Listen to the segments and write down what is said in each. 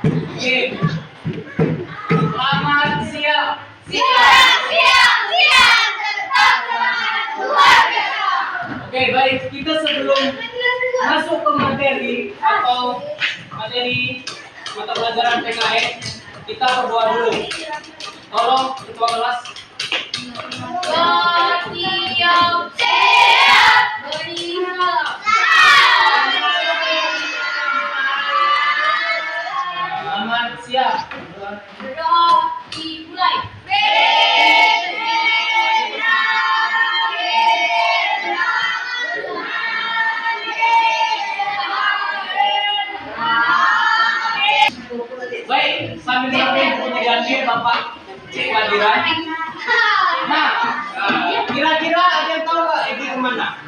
Oke. Selamat siang. Siap, siap, siap, tetap semangat keluarga. Oke, baik. Kita sebelum masuk ke materi atau materi mata pelajaran PKN, kita berdoa dulu. Tolong ketua kelas. Siap, siap, beriman. Selamat siang. Berdoa dimulai. Baik, sambil punya diambil Bapak cek kehadiran. Nah, kira-kira ada yang tahu nggak Egi kemana?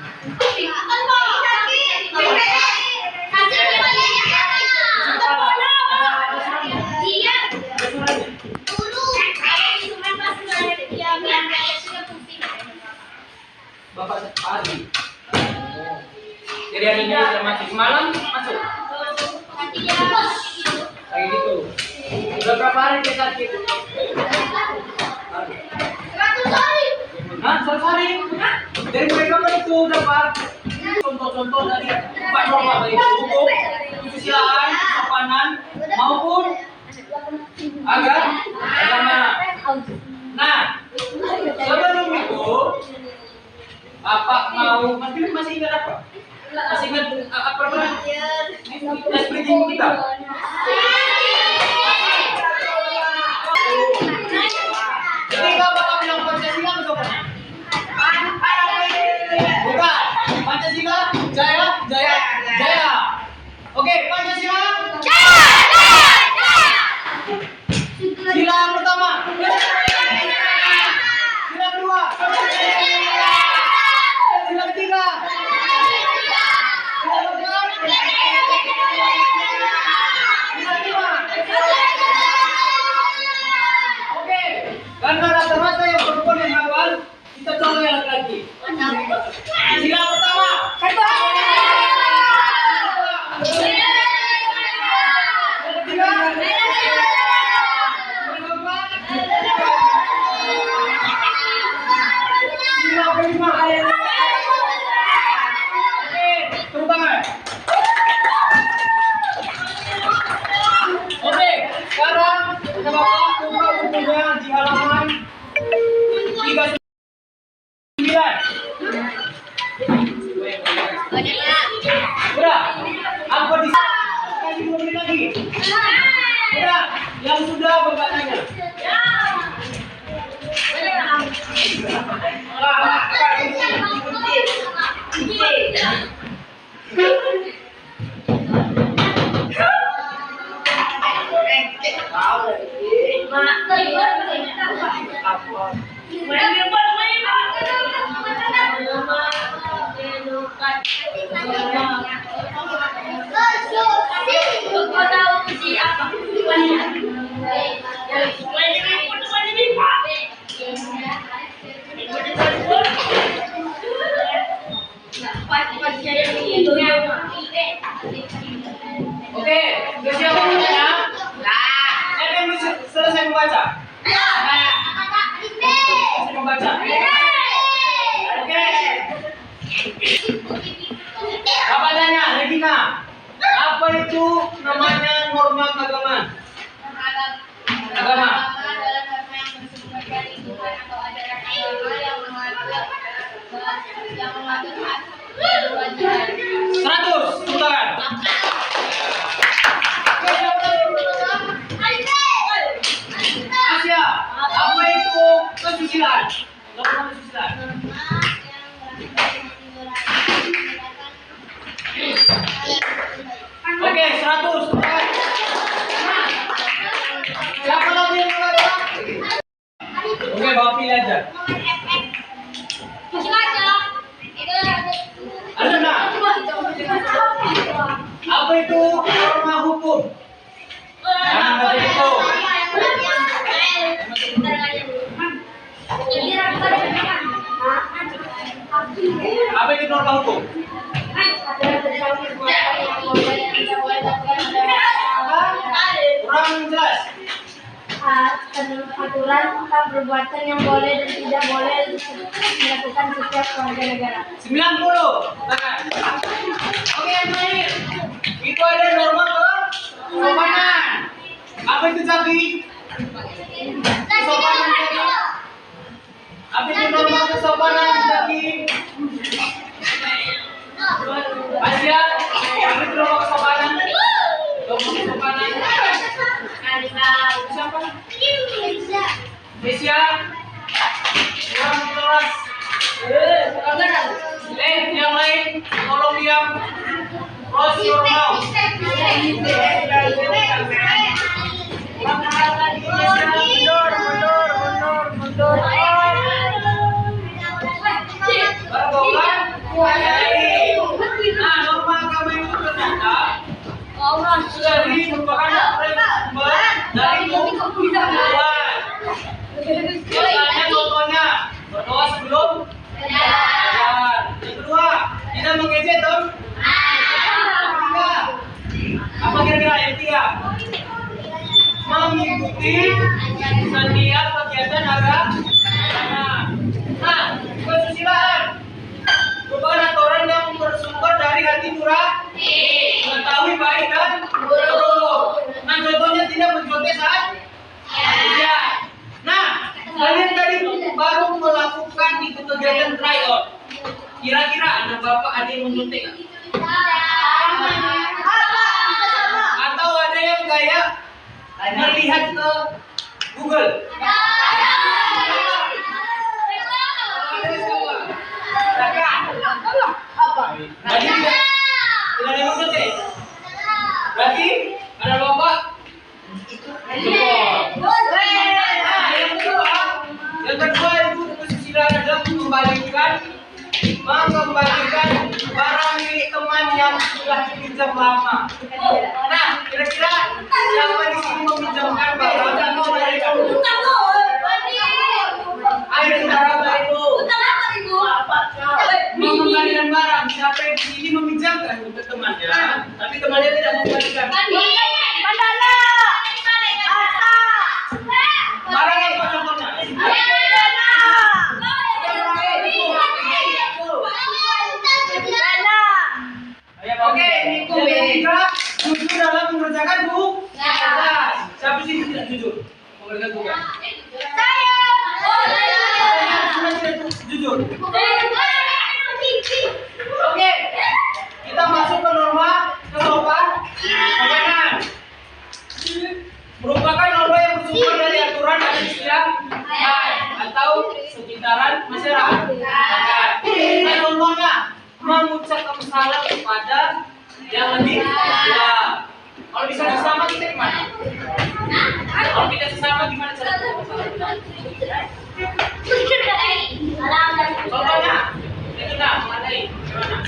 Bapak pagi. Jadi hari ini sudah masuk malam masuk. Kayak gitu. Udah berapa hari dia sakit? Nah, 100 hari. Dari mulai kapan itu dapat contoh-contoh dari Pak Norma baik hukum, kesusilaan, kesopanan maupun agama. Nah, sebelum itu Bapak mau masih ingat apa? Masih ingat apa namanya? Explain kita. Ketika Bapak bilang Pancasila betul kan? Bukan. Pancasila jaya jaya jaya. Oke, Pancasila sila pertama. Sila kedua. Sila ketiga. Sila keempat. Sila kelima. Oke, karena rata-rata yang perempuan yang hafal, kita coba yang laki-laki. Sila pertama. Oke, sekarang kita Bapak buka bukunya di halaman 39. Udah, apa di kasih 2 menit lagi? Udah, yang sudah bertanya. Oke, udah siap waktunya? Siapa yang selesai membaca? Selesai membaca. Oke. Apa tanya, Regina? Apa itu namanya norma keagamaan? Agama. 100, putaran. Asia, apa itu kesusilaan? Norma kesusilaan. Oke, 100. Siapa lagi yang mau? Oke, bawa pilih aja. Ada nggak? Apa itu norma hukum? Jangan baca itu. Apa itu norma hukum? aturan tentang perbuatan yang boleh dan tidak boleh dilakukan setiap warga negara. 90. Tangan. Oke, yang terakhir. Itu ada norma kesopanan. Apa itu Cabi? Kesopanan Cabi. Apa itu norma kesopanan Cabi? Asia, apa itu norma kesopanan? Norma kesopanan. Siapa? Asia. Yang kelas. Yang lain, tolong diam. Close your mouth. Mundur. Berdoa. Nah, norma agama itu ternyata dari merupakan sumber dari Tuhan. Misalnya contohnya berdoa sebelum belajar. Yang kedua, tidak mengejek dong. Ketiga, apa kira-kira yang ketiga? Mengikuti setiap kegiatan agama. Nah, kesusilaan merupakan aturan yang bersumber dari hati nurani, mengetahui baik dan buruk. Nah, contohnya tidak mencontoh saat ujian. Nah, kalian tadi baru melakukan itu kegiatan tryout. Kira-kira anak bapak ada yang menyuntik nggak? Atau ada yang kayak melihat ke Google? Berarti tidak ada yang menyuntik. Berarti ada lomba. Yang kedua itu kesusilaan adalah mengembalikan barang milik teman yang sudah dipinjam lama. Nah, kira-kira siapa di sini meminjamkan barang dari kamu? Ayo berapa itu? Mengembalikan barang. Siapa yang di sini meminjamkan untuk temannya, tapi temannya tidak mengembalikan? Barang apa contohnya? Oke, yang ketiga, jujur dalam mengerjakan tugas. Siapa sih yang tidak jujur mengerjakan tugas? Jujur. Oke, kita masuk ke norma kesopanan. Merupakan norma yang bersumber dari aturan dan istilah atau sekitaran masyarakat. Nah, contohnya mengucapkan salam kepada yang lebih tua. Kalau bisa sesama kita gimana? Kalau kita sesama gimana cara bersalam? Contohnya, itu dah mengenai gimana?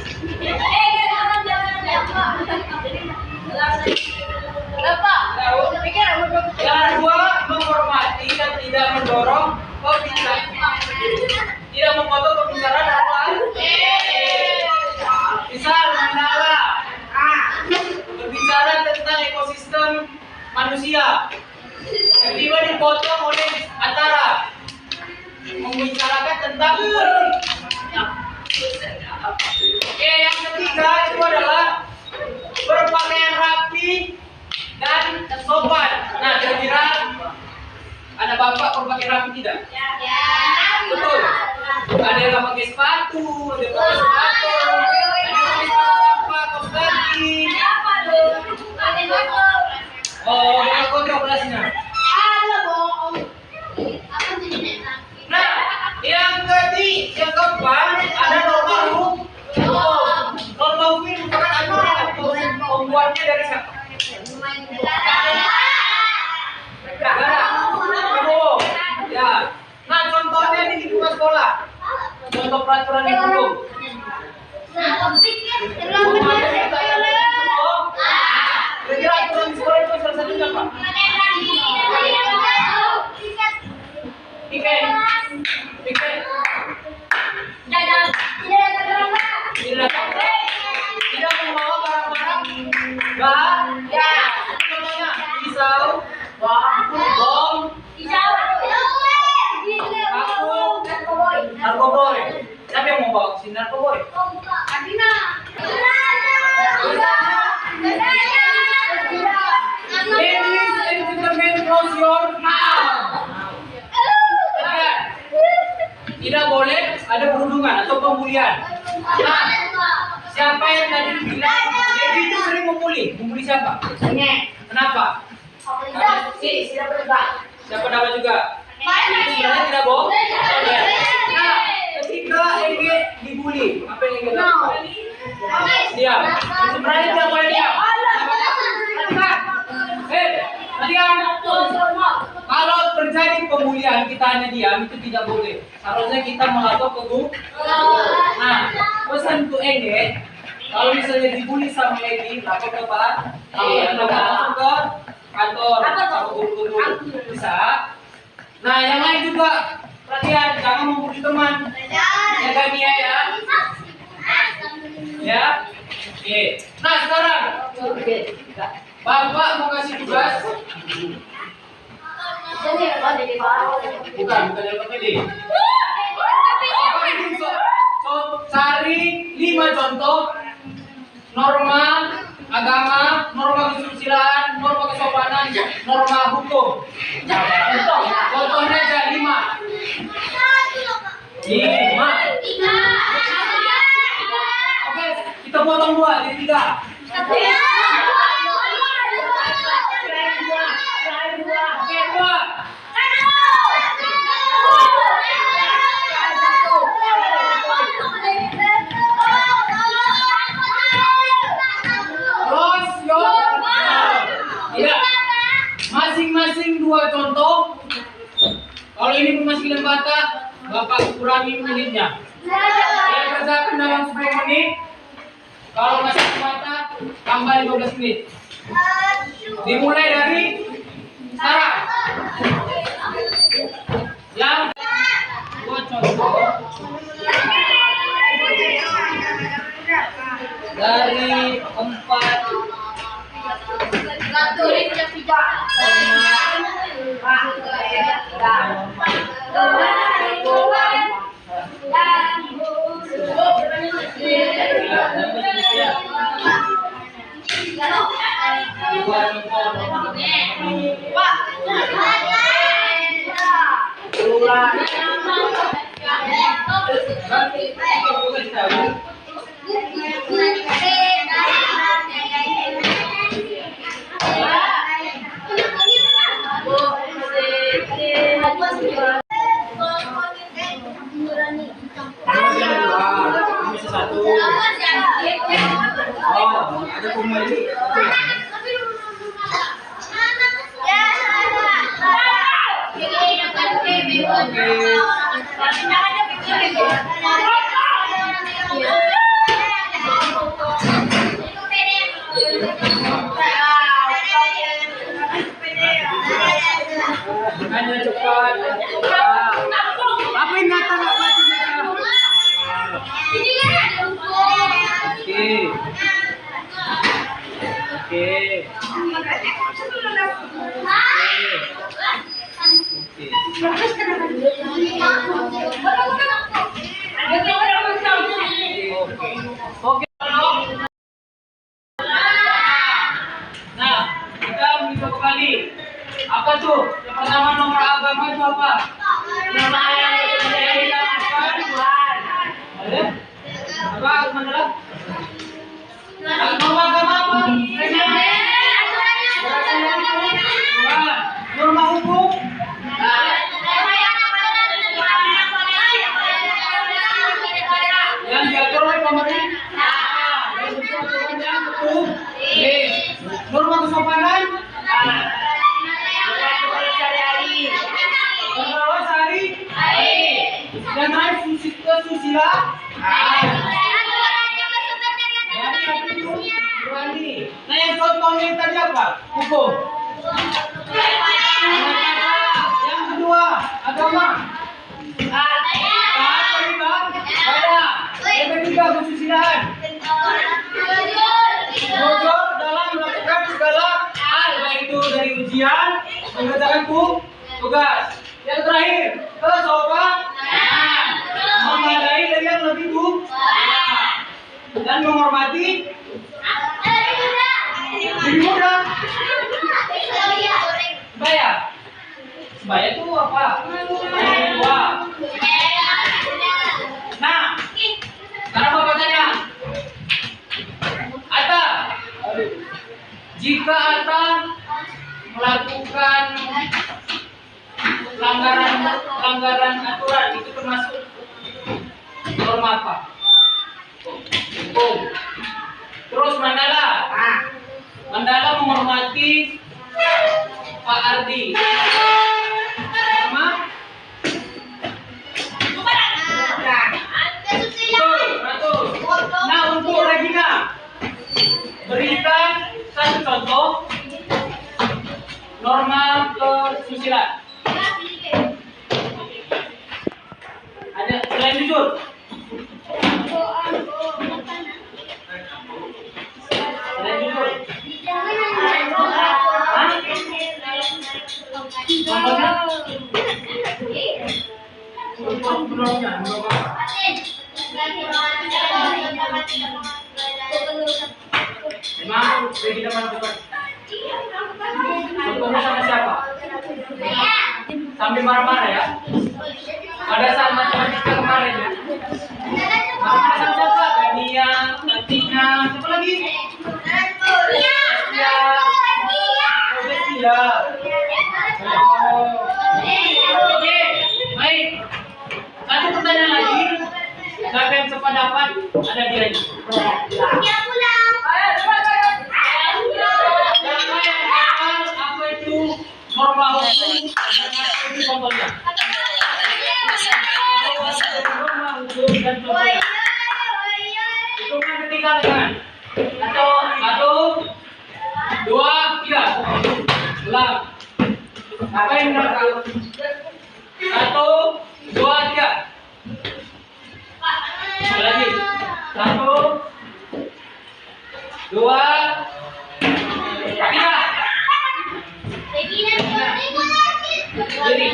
Yang kedua, menghormati dan tidak mendorong pembicaraan, tidak memotong pembicaraan orang lain. Misal Mandala berbicara tentang ekosistem manusia, tiba-tiba dipotong oleh Antara membicarakan tentang Oke, yang ketiga itu adalah berpakaian rapi dan sopan. Nah, kira-kira ada bapak berpakaian rapi tidak? Betul. Ada yang pakai sepatu, ada yang pakai sepatu, ada yang pakai sepatu apa, kaos kaki. Oh, yang kontroversinya. Nah, yang keempat ada norma hukum. Norma hukum ini merupakan aturan atau pembuatnya dari siapa? Negara. Ya. Nah, contohnya di lingkungan sekolah. Contoh peraturan di hukum. Kira-kira aturan sekolah itu salah satunya apa? Piket. Tidak membawa barang-barang bahaya. Contohnya pisau, bom, mau bawa ke sini apa boy? Adina. Ladies and gentlemen, close your mouth. Tidak boleh ada perundungan atau pembulian. Nah, siapa yang tadi bilang Devi itu sering membuli? Membuli siapa? Kenapa? Siapa nama juga? Itu sebenarnya tidak bohong. Nah, ketika Ege dibully, apa yang Ege lakukan? Diam. Sebenarnya tidak boleh diam. Diam. Kalau terjadi pembulian kita hanya diam itu tidak boleh. Harusnya kita melapor ke guru. Nah, pesan untuk Ege, kalau misalnya dibully sama Ege, lapor ke Pak. Langsung ke kantor sama guru-guru bisa. Nah, yang lain juga perhatian, jangan membuli teman. Jaga dia ya. Ya. Oke. Nah, sekarang Bapak mau kasih tugas. Bukan yang ini. Cari 5 contoh norma agama, norma kesusilaan, norma kesopanan, norma hukum. Contohnya aja 5. Oke, kita potong 2 jadi 3. Oke, 2. Close your mouth. Ya. Masing-masing 2 contoh. Kalau ini pemasukan bata, Bapak kurangi menitnya. Saya kerjakan dalam 10 menit. Kalau masih bata, tambah 15 menit. Dimulai dari sekarang. Yang 2 contoh dari 4 bisa 1. Oh, ada pembeli. Hanya cepat. Apa yang nyata nggak baca nyata? Oke. Oke. Nah, kita mencoba kembali. Apa tuh? Yang pertama nomor agama itu apa? Nama yang dilakukan Tuhan. Ada? Apa? Mana? Norma agama apa? Norma hukum? Yang diatur oleh pemerintah. Yang betul. Norma kesopanan? Norma sehari? Dan kesusilaan? Nah, yang contohnya tadi apa? Hukum. Yang kedua, agama. Yang ketiga, kesusilaan. Belajar dalam melakukan segala hal, baik itu dari ujian, mengerjakan tugas. Yang terakhir, kesopanan. Memadai dari yang begitu? Dan menghormati lebih mudah. Sebaya. Sebaya itu apa? Dua. Nah, sekarang Bapak tanya. Atta, jika Atta melakukan pelanggaran aturan itu termasuk norma apa? Hukum. Terus Mandala menghormati Pak Ardi. Norma? Nah, untuk Regina, berikan satu contoh norma kesusilaan. Ada selain jujur. Selain jujur. Hah? Contohnya? Contohnya apa? Memang Regina melakukan. Contohnya sama siapa? Sambil marah-marah ya. Pada saat matematika kemarin ya. Marah-marah sama siapa? Dania, Tatina, siapa lagi? Ya. Oke, baik. Satu pertanyaan lagi. Siapa yang sependapat? Ada dia ini. Apa itu norma hukum? Apa itu contohnya? Norma hukum dan contohnya. Hitungan ketiga dengan satu, dua, tiga. Ulang. Apa yang benar? Satu, dua, tiga. Sekali lagi. Satu, dua, tiga. Jadi.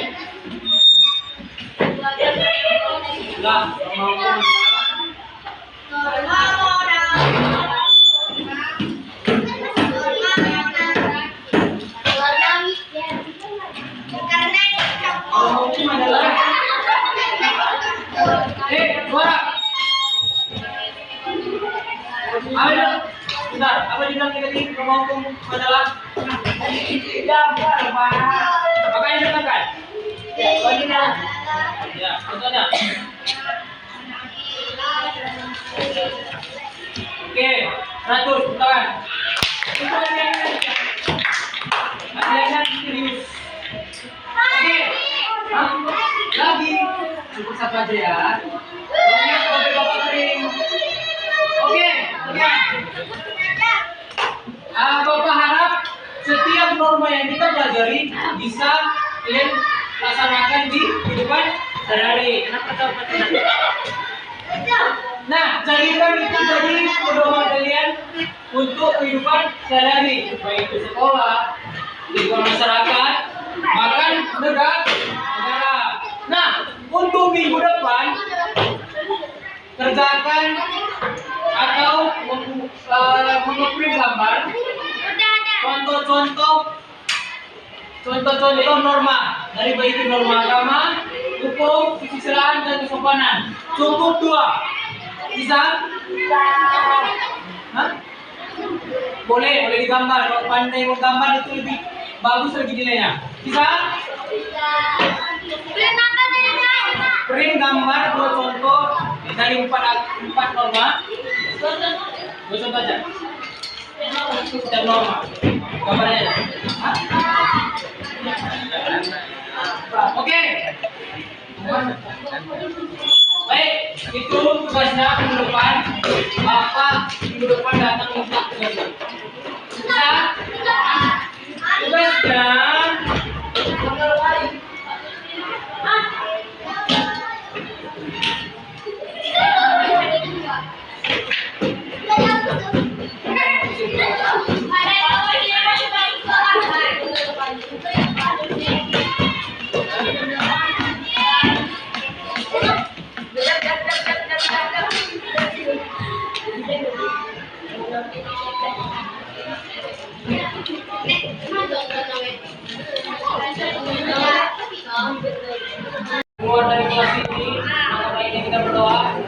Ulang. Hukum adalah suara. Apa dibilang tadi hukum adalah gambar, Pak. Apa yang dikatakan? Ya, contohnya. Oke, 100 putaran. Latihan serius. Oke, lagi cukup satu aja ya. Banyak kopi bapak kering. Oke, Bapak harap setiap norma yang kita pelajari bisa kalian laksanakan di kehidupan sehari-hari. Nah, jadikan itu jadi pedoman kalian untuk kehidupan sehari-hari, baik di sekolah, di masyarakat, bahkan negara. Nah, untuk minggu depan kerjakan atau mengeprint gambar contoh norma dari baik itu norma agama, hukum, kesusilaan dan kesopanan. Cukup 2. Bisa? Hah? Boleh digambar. Kalau pandai menggambar itu lebih bagus lagi nilainya. Bisa? Print gambar 2 contoh dari 4 norma. 2 contoh aja. Setiap norma. Gambarnya. Oke. Baik, itu tugasnya minggu depan. Bapak minggu depan datang minta tugasnya. Bisa? Tugasnya Keluar dari kelas ini, maka baiknya kita berdoa.